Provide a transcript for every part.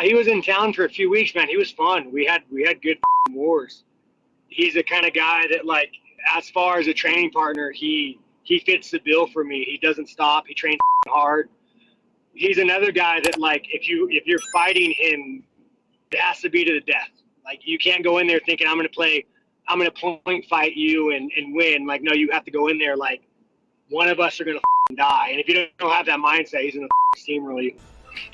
He was in town for a few weeks, man. He was fun. We had good wars. He's the kind of guy that, like, as far as a training partner, he fits the bill for me. He doesn't stop. He trains hard. He's another guy that, like, if you're fighting him, it has to be to the death. Like, you can't go in there thinking I'm gonna point fight you and win. Like, no, you have to go in there like one of us are gonna die. And if you don't have that mindset, he's gonna steamroll you.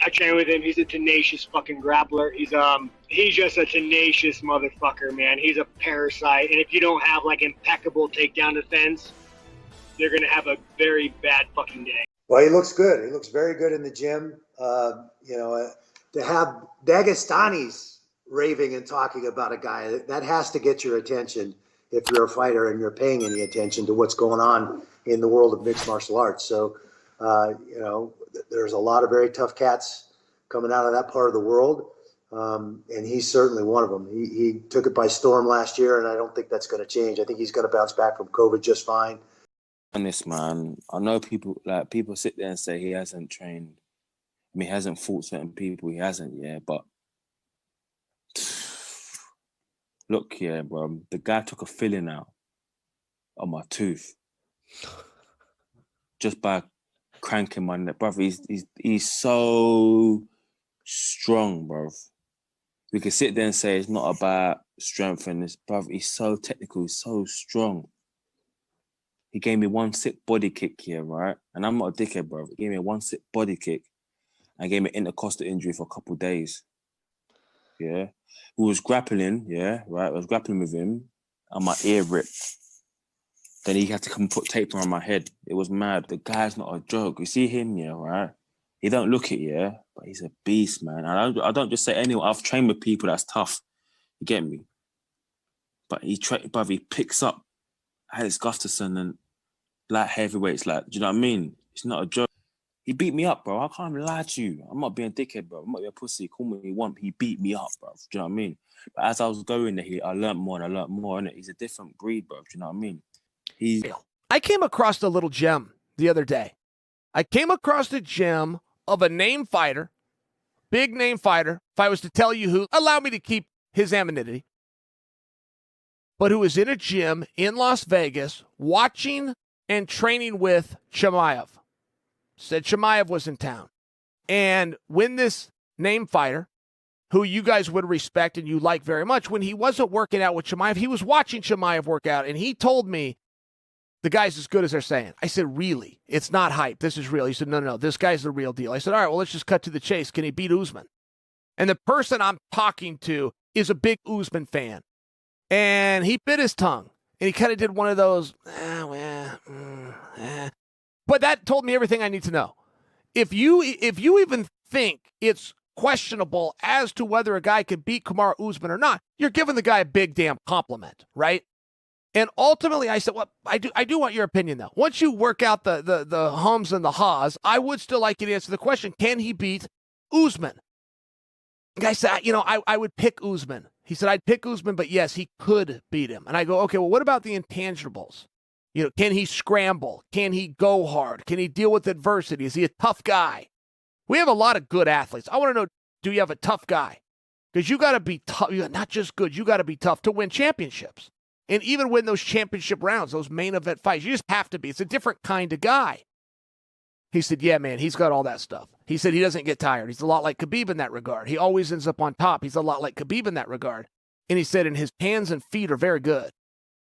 I train with him. He's a tenacious fucking grappler. He's just a tenacious motherfucker, man. He's a parasite. And if you don't have like impeccable takedown defense, you're gonna have a very bad fucking day. Well, he looks good. He looks very good in the gym. To have Dagestanis raving and talking about a guy, that has to get your attention if you're a fighter and you're paying any attention to what's going on in the world of mixed martial arts. So, there's a lot of very tough cats coming out of that part of the world, and he's certainly one of them. He took it by storm last year, and I don't think that's going to change. I think he's going to bounce back from COVID just fine. Honest, man, I know people sit there and say he hasn't trained. I mean, he hasn't fought certain people. He hasn't, yeah, but look here, bro. The guy took a filling out on my tooth just by cranking my neck, bro. He's so strong, bro. We can sit there and say it's not about strength and this, bro. He's so technical. He's so strong. He gave me one sick body kick here, right? And I'm not a dickhead, bro. He gave me one sick body kick and gave me an intercostal injury for a couple of days. Yeah. We was grappling, yeah, right? I was grappling with him and my ear ripped. Then he had to come and put tape around my head. It was mad. The guy's not a joke. You see him, yeah, right? He don't look it, yeah, but he's a beast, man. I don't just say anyone. I've trained with people that's tough. You get me? But he picks up Alex Gustafsson and light heavyweights. Like, do you know what I mean? It's not a joke. He beat me up, bro. I can't even lie to you. I'm not being a dickhead, bro. I'm not being a pussy. Call me what you want. He beat me up, bro. Do you know what I mean? But as I was going there, I learned more and I learned more, innit? He's a different breed, bro. Do you know what I mean? I came across a little gem the other day. I came across a gem of a name fighter, big name fighter. If I was to tell you who, allow me to keep his anonymity, but who was in a gym in Las Vegas watching and training with Chimaev. Said Chimaev was in town. And when this name fighter, who you guys would respect and you like very much, when he wasn't working out with Chimaev, he was watching Chimaev work out, and he told me, the guy's as good as they're saying. I said, really? It's not hype. This is real. He said, no, this guy's the real deal. I said, all right, well, let's just cut to the chase. Can he beat Usman? And the person I'm talking to is a big Usman fan. And he bit his tongue. And he kind of did one of those, But that told me everything I need to know. If you even think it's questionable as to whether a guy can beat Kamaru Usman or not, you're giving the guy a big damn compliment, right? And ultimately, I said, well, I do want your opinion, though. Once you work out the hums and the haws, I would still like you to answer the question, can he beat Usman? The guy said, I would pick Usman. He said, I'd pick Usman, but yes, he could beat him. And I go, okay, well, what about the intangibles? Can he scramble? Can he go hard? Can he deal with adversity? Is he a tough guy? We have a lot of good athletes. I want to know, do you have a tough guy? Because you got to be tough. Not just good. You got to be tough to win championships. And even win those championship rounds, those main event fights. You just have to be. It's a different kind of guy. He said, yeah, man, he's got all that stuff. He said he doesn't get tired. He's a lot like Khabib in that regard. He always ends up on top. He's a lot like Khabib in that regard. And he said, and his hands and feet are very good.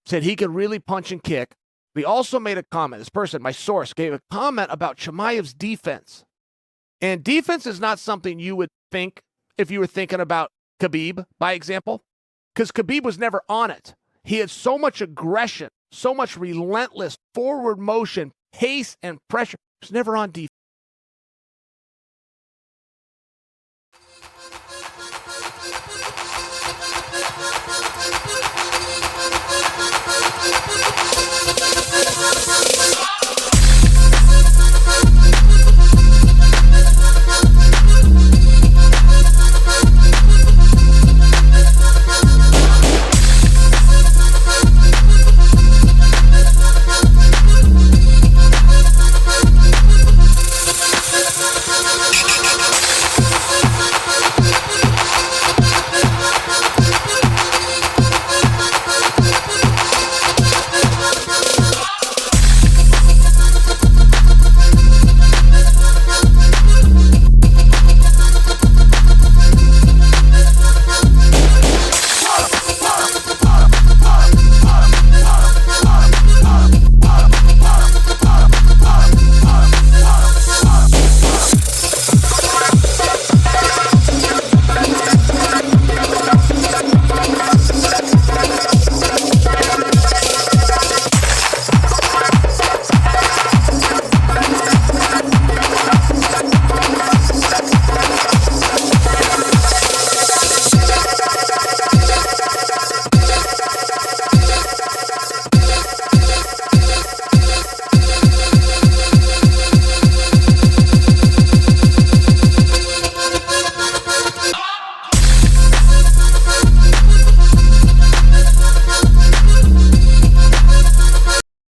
Said he can really punch and kick. But he also made a comment. This person, my source, gave a comment about Chimaev's defense. And defense is not something you would think if you were thinking about Khabib, by example, because Khabib was never on it. He had so much aggression, so much relentless forward motion, pace, and pressure. He was never on defense.